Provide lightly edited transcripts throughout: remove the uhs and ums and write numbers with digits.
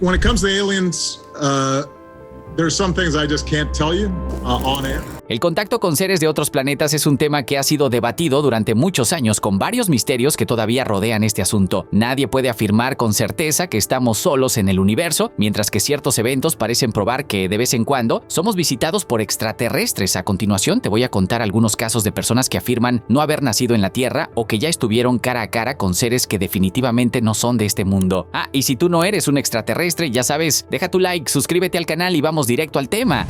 When it comes to aliens, there's some things I just can't tell you on air. El contacto con seres de otros planetas es un tema que ha sido debatido durante muchos años con varios misterios que todavía rodean este asunto. Nadie puede afirmar con certeza que estamos solos en el universo, mientras que ciertos eventos parecen probar que de vez en cuando somos visitados por extraterrestres. A continuación te voy a contar algunos casos de personas que afirman no haber nacido en la Tierra o que ya estuvieron cara a cara con seres que definitivamente no son de este mundo. Y si tú no eres un extraterrestre, ya sabes, deja tu like, suscríbete al canal y vamos directo al tema.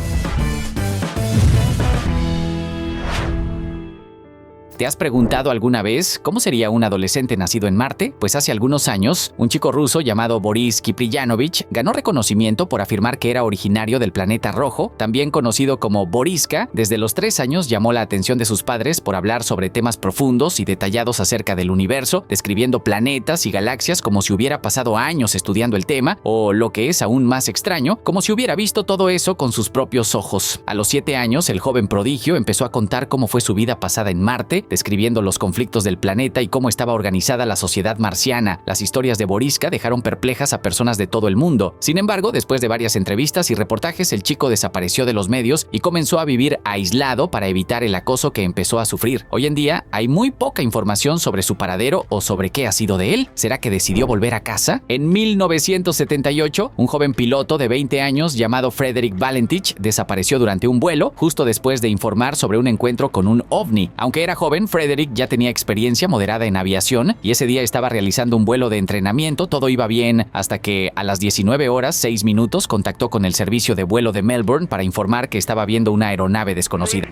¿Te has preguntado alguna vez cómo sería un adolescente nacido en Marte? Pues hace algunos años, un chico ruso llamado Boris Kipriyanovich ganó reconocimiento por afirmar que era originario del planeta rojo, también conocido como Boriska. Desde los 3 años llamó la atención de sus padres por hablar sobre temas profundos y detallados acerca del universo, describiendo planetas y galaxias como si hubiera pasado años estudiando el tema, o lo que es aún más extraño, como si hubiera visto todo eso con sus propios ojos. A los 7 años, el joven prodigio empezó a contar cómo fue su vida pasada en Marte, describiendo los conflictos del planeta y cómo estaba organizada la sociedad marciana. Las historias de Boriska dejaron perplejas a personas de todo el mundo. Sin embargo, después de varias entrevistas y reportajes, el chico desapareció de los medios y comenzó a vivir aislado para evitar el acoso que empezó a sufrir. Hoy en día, hay muy poca información sobre su paradero o sobre qué ha sido de él. ¿Será que decidió volver a casa? En 1978, un joven piloto de 20 años llamado Frederick Valentich desapareció durante un vuelo, justo después de informar sobre un encuentro con un ovni. Aunque era joven, Frederick ya tenía experiencia moderada en aviación y ese día estaba realizando un vuelo de entrenamiento. Todo iba bien hasta que a las 19 horas 6 minutos contactó con el servicio de vuelo de Melbourne para informar que estaba viendo una aeronave desconocida.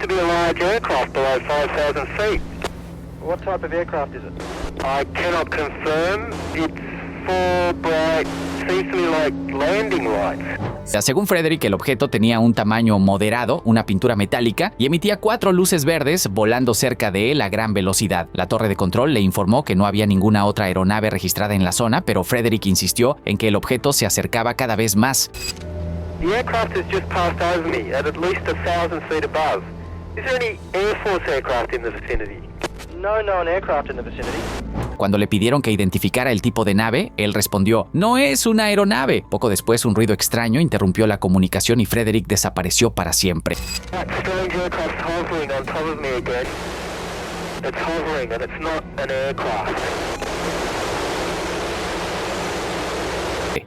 What type of aircraft is it? I cannot confirm. It's for bright, seems to me like landing lights. Según Frederick, el objeto tenía un tamaño moderado, una pintura metálica y emitía 4 luces verdes volando cerca de él a gran velocidad. La torre de control le informó que no había ninguna otra aeronave registrada en la zona, pero Frederick insistió en que el objeto se acercaba cada vez más. The aircraft has just passed over me at least 1,000 feet above. Is there any Air Force aircraft in the vicinity? No known aircraft in the vicinity. Cuando le pidieron que identificara el tipo de nave, él respondió, "No es una aeronave". Poco después, un ruido extraño interrumpió la comunicación y Frederick desapareció para siempre. That strange aircraft's hovering on top of me again. It's hovering and it's not an aircraft.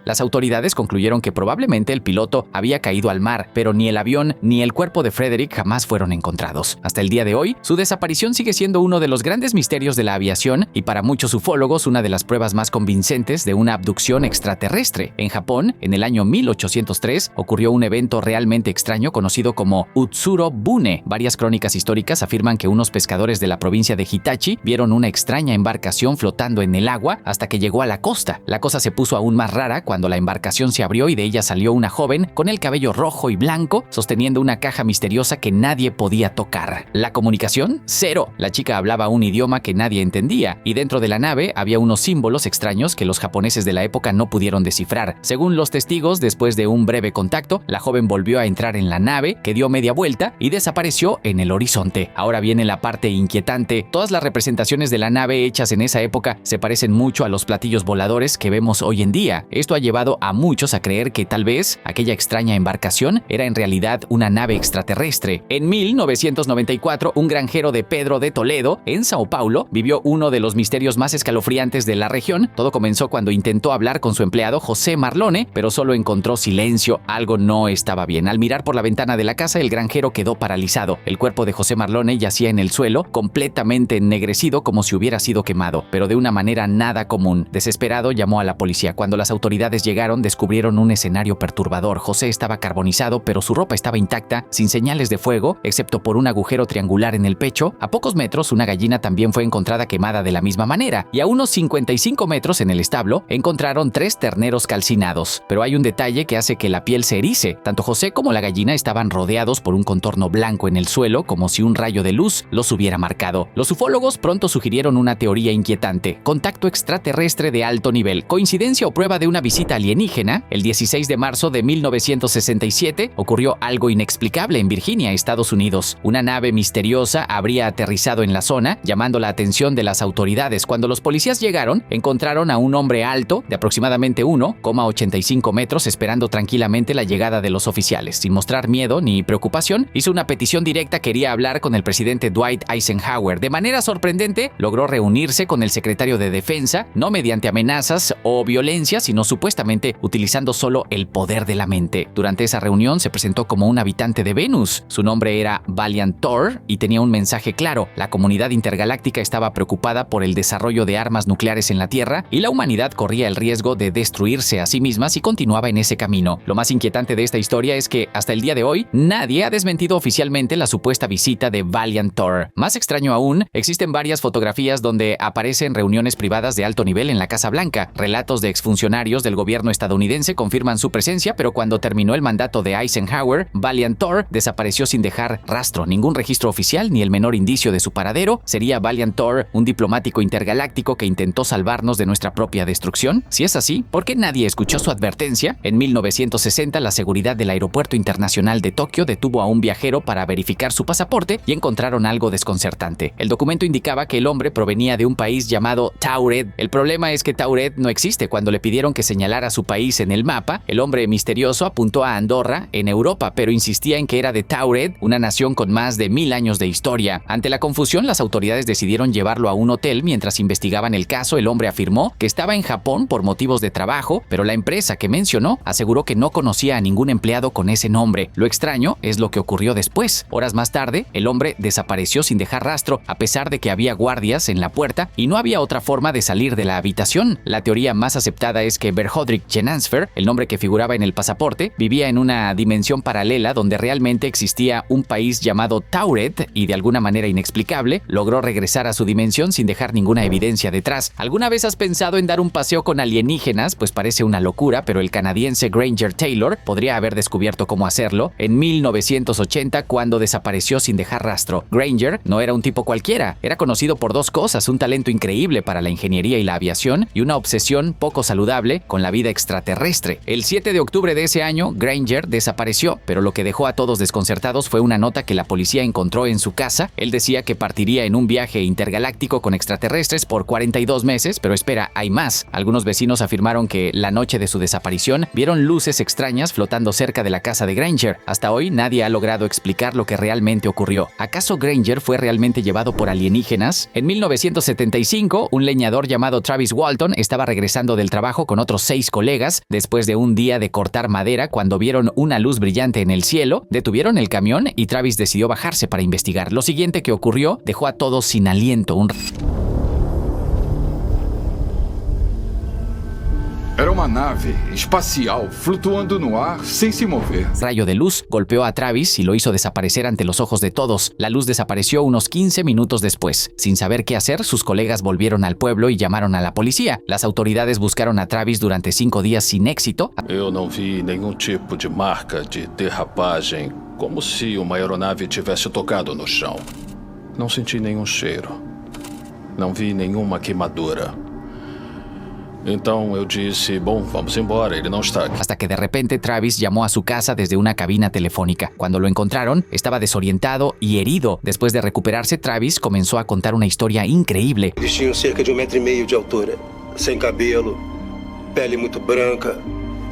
Las autoridades concluyeron que probablemente el piloto había caído al mar, pero ni el avión ni el cuerpo de Frederick jamás fueron encontrados. Hasta el día de hoy, su desaparición sigue siendo uno de los grandes misterios de la aviación y para muchos ufólogos una de las pruebas más convincentes de una abducción extraterrestre. En Japón, en el año 1803, ocurrió un evento realmente extraño conocido como Utsuro Bune. Varias crónicas históricas afirman que unos pescadores de la provincia de Hitachi vieron una extraña embarcación flotando en el agua hasta que llegó a la costa. La cosa se puso aún más rara cuando la embarcación se abrió y de ella salió una joven con el cabello rojo y blanco sosteniendo una caja misteriosa que nadie podía tocar. La comunicación, cero. La chica hablaba un idioma que nadie entendía y dentro de la nave había unos símbolos extraños que los japoneses de la época no pudieron descifrar. Según los testigos, después de un breve contacto, la joven volvió a entrar en la nave, que dio media vuelta y desapareció en el horizonte. Ahora viene la parte inquietante. Todas las representaciones de la nave hechas en esa época se parecen mucho a los platillos voladores que vemos hoy en día. Esto ha llevado a muchos a creer que tal vez aquella extraña embarcación era en realidad una nave extraterrestre. En 1994, un granjero de Pedro de Toledo, en Sao Paulo, vivió uno de los misterios más escalofriantes de la región. Todo comenzó cuando intentó hablar con su empleado José Marlone, pero solo encontró silencio. Algo no estaba bien. Al mirar por la ventana de la casa, el granjero quedó paralizado. El cuerpo de José Marlone yacía en el suelo, completamente ennegrecido como si hubiera sido quemado, pero de una manera nada común. Desesperado, llamó a la policía. Cuando las autoridades llegaron, descubrieron un escenario perturbador. José estaba carbonizado, pero su ropa estaba intacta, sin señales de fuego, excepto por un agujero triangular en el pecho. A pocos metros, una gallina también fue encontrada quemada de la misma manera, y a unos 55 metros en el establo, encontraron 3 terneros calcinados. Pero hay un detalle que hace que la piel se erice. Tanto José como la gallina estaban rodeados por un contorno blanco en el suelo, como si un rayo de luz los hubiera marcado. Los ufólogos pronto sugirieron una teoría inquietante: contacto extraterrestre de alto nivel, coincidencia o prueba de una una visita alienígena, el 16 de marzo de 1967 ocurrió algo inexplicable en Virginia, Estados Unidos. Una nave misteriosa habría aterrizado en la zona, llamando la atención de las autoridades. Cuando los policías llegaron, encontraron a un hombre alto, de aproximadamente 1,85 metros, esperando tranquilamente la llegada de los oficiales. Sin mostrar miedo ni preocupación, hizo una petición directa, quería hablar con el presidente Dwight Eisenhower. De manera sorprendente, logró reunirse con el secretario de Defensa, no mediante amenazas o violencia, sino supuestamente utilizando solo el poder de la mente. Durante esa reunión se presentó como un habitante de Venus. Su nombre era Valiant Thor y tenía un mensaje claro. La comunidad intergaláctica estaba preocupada por el desarrollo de armas nucleares en la Tierra y la humanidad corría el riesgo de destruirse a sí misma si continuaba en ese camino. Lo más inquietante de esta historia es que hasta el día de hoy nadie ha desmentido oficialmente la supuesta visita de Valiant Thor. Más extraño aún, existen varias fotografías donde aparecen reuniones privadas de alto nivel en la Casa Blanca. Relatos de exfuncionarios del gobierno estadounidense confirman su presencia, pero cuando terminó el mandato de Eisenhower, Valiant Thor desapareció sin dejar rastro, ningún registro oficial ni el menor indicio de su paradero. ¿Sería Valiant Thor un diplomático intergaláctico que intentó salvarnos de nuestra propia destrucción? Si es así, ¿por qué nadie escuchó su advertencia? En 1960, la seguridad del Aeropuerto Internacional de Tokio detuvo a un viajero para verificar su pasaporte y encontraron algo desconcertante. El documento indicaba que el hombre provenía de un país llamado Tauret. El problema es que Tauret no existe. Cuando le pidieron que señalara su país en el mapa, el hombre misterioso apuntó a Andorra, en Europa, pero insistía en que era de Tauret, una nación con más de 1000 años de historia. Ante la confusión, las autoridades decidieron llevarlo a un hotel. Mientras investigaban el caso, el hombre afirmó que estaba en Japón por motivos de trabajo, pero la empresa que mencionó aseguró que no conocía a ningún empleado con ese nombre. Lo extraño es lo que ocurrió después. Horas más tarde, el hombre desapareció sin dejar rastro, a pesar de que había guardias en la puerta y no había otra forma de salir de la habitación. La teoría más aceptada es que Berhodrik Genansfer, el nombre que figuraba en el pasaporte, vivía en una dimensión paralela donde realmente existía un país llamado Tauret y de alguna manera inexplicable logró regresar a su dimensión sin dejar ninguna evidencia detrás. ¿Alguna vez has pensado en dar un paseo con alienígenas? Pues parece una locura, pero el canadiense Granger Taylor podría haber descubierto cómo hacerlo en 1980 cuando desapareció sin dejar rastro. Granger no era un tipo cualquiera, era conocido por dos cosas: un talento increíble para la ingeniería y la aviación y una obsesión poco saludable con la vida extraterrestre. El 7 de octubre de ese año, Granger desapareció, pero lo que dejó a todos desconcertados fue una nota que la policía encontró en su casa. Él decía que partiría en un viaje intergaláctico con extraterrestres por 42 meses, pero espera, hay más. Algunos vecinos afirmaron que la noche de su desaparición vieron luces extrañas flotando cerca de la casa de Granger. Hasta hoy nadie ha logrado explicar lo que realmente ocurrió. ¿Acaso Granger fue realmente llevado por alienígenas? En 1975, un leñador llamado Travis Walton estaba regresando del trabajo con otros 6 colegas. Después de un día de cortar madera, cuando vieron una luz brillante en el cielo, detuvieron el camión y Travis decidió bajarse para investigar. Lo siguiente que ocurrió dejó a todos sin aliento. Era uma nave espacial flutuando no ar sem se mover. Rayo de luz golpeó a Travis y lo hizo desaparecer ante los ojos de todos. La luz desapareció unos 15 minutos después. Sin saber qué hacer, sus colegas volvieron al pueblo y llamaron a la policía. Las autoridades buscaron a Travis durante 5 días sin éxito. Eu não vi nenhum tipo de marca de derrapagem, como se uma aeronave tivesse tocado no chão. Não senti nenhum cheiro. Não vi nenhuma queimadura. Então eu disse, bom, vamos embora, ele não está aqui. Hasta que de repente Travis llamó a su casa desde una cabina telefónica. Cuando lo encontraron, estaba desorientado y herido. Después de recuperarse, Travis comenzó a contar una historia increíble. Eles tinham cerca de 1,5 metros de altura, sem cabelo, pele muito branca,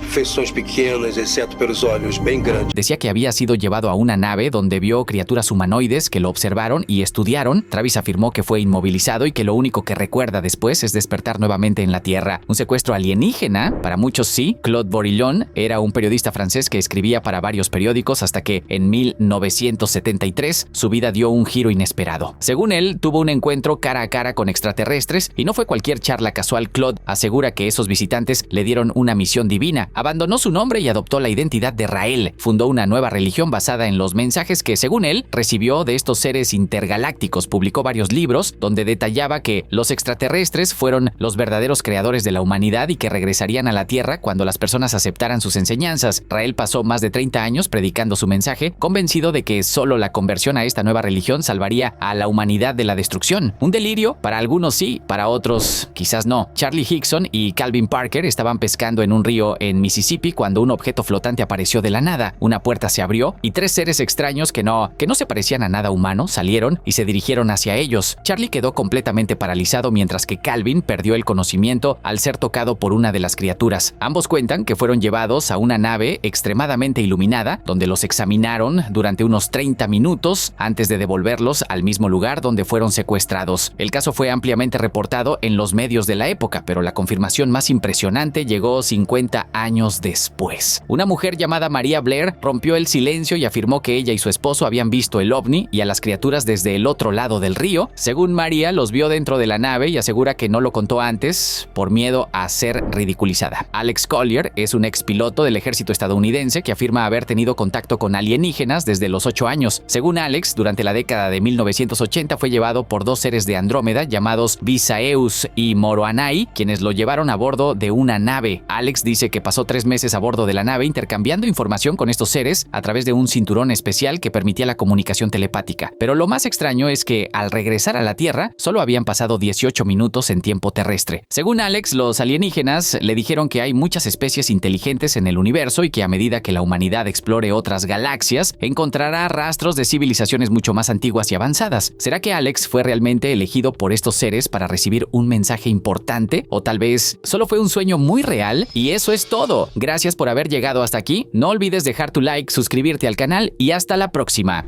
feições pequenas, exceto pelos olhos bem grandes. Decía que había sido llevado a una nave donde vio criaturas humanoides que lo observaron y estudiaron. Travis afirmó que fue inmovilizado y que lo único que recuerda después es despertar nuevamente en la Tierra. Un secuestro alienígena, para muchos sí. Claude Borillon era un periodista francés que escribía para varios periódicos hasta que en 1973 su vida dio un giro inesperado. Según él, tuvo un encuentro cara a cara con extraterrestres y no fue cualquier charla casual. Claude asegura que esos visitantes le dieron una misión divina. India. Abandonó su nombre y adoptó la identidad de Rael. Fundó una nueva religión basada en los mensajes que, según él, recibió de estos seres intergalácticos. Publicó varios libros donde detallaba que los extraterrestres fueron los verdaderos creadores de la humanidad y que regresarían a la Tierra cuando las personas aceptaran sus enseñanzas. Rael pasó más de 30 años predicando su mensaje, convencido de que solo la conversión a esta nueva religión salvaría a la humanidad de la destrucción. Un delirio, para algunos sí, para otros quizás no. Charlie Hickson y Calvin Parker estaban pescando en un río en Mississippi cuando un objeto flotante apareció de la nada. Una puerta se abrió y 3 seres extraños que no se parecían a nada humano salieron y se dirigieron hacia ellos. Charlie quedó completamente paralizado mientras que Calvin perdió el conocimiento al ser tocado por una de las criaturas. Ambos cuentan que fueron llevados a una nave extremadamente iluminada donde los examinaron durante unos 30 minutos antes de devolverlos al mismo lugar donde fueron secuestrados. El caso fue ampliamente reportado en los medios de la época, pero la confirmación más impresionante llegó 50 años después. Una mujer llamada María Blair rompió el silencio y afirmó que ella y su esposo habían visto el ovni y a las criaturas desde el otro lado del río. Según María, los vio dentro de la nave y asegura que no lo contó antes por miedo a ser ridiculizada. Alex Collier es un expiloto del ejército estadounidense que afirma haber tenido contacto con alienígenas desde los 8 años. Según Alex, durante la década de 1980 fue llevado por 2 seres de Andrómeda llamados Visaeus y Moroanai, quienes lo llevaron a bordo de una nave. Alex dice que pasó 3 meses a bordo de la nave intercambiando información con estos seres a través de un cinturón especial que permitía la comunicación telepática. Pero lo más extraño es que al regresar a la Tierra solo habían pasado 18 minutos en tiempo terrestre. Según Alex, los alienígenas le dijeron que hay muchas especies inteligentes en el universo y que a medida que la humanidad explore otras galaxias, encontrará rastros de civilizaciones mucho más antiguas y avanzadas. ¿Será que Alex fue realmente elegido por estos seres para recibir un mensaje importante? ¿O tal vez solo fue un sueño muy real? Y eso es todo. Gracias por haber llegado hasta aquí. No olvides dejar tu like, suscribirte al canal y hasta la próxima.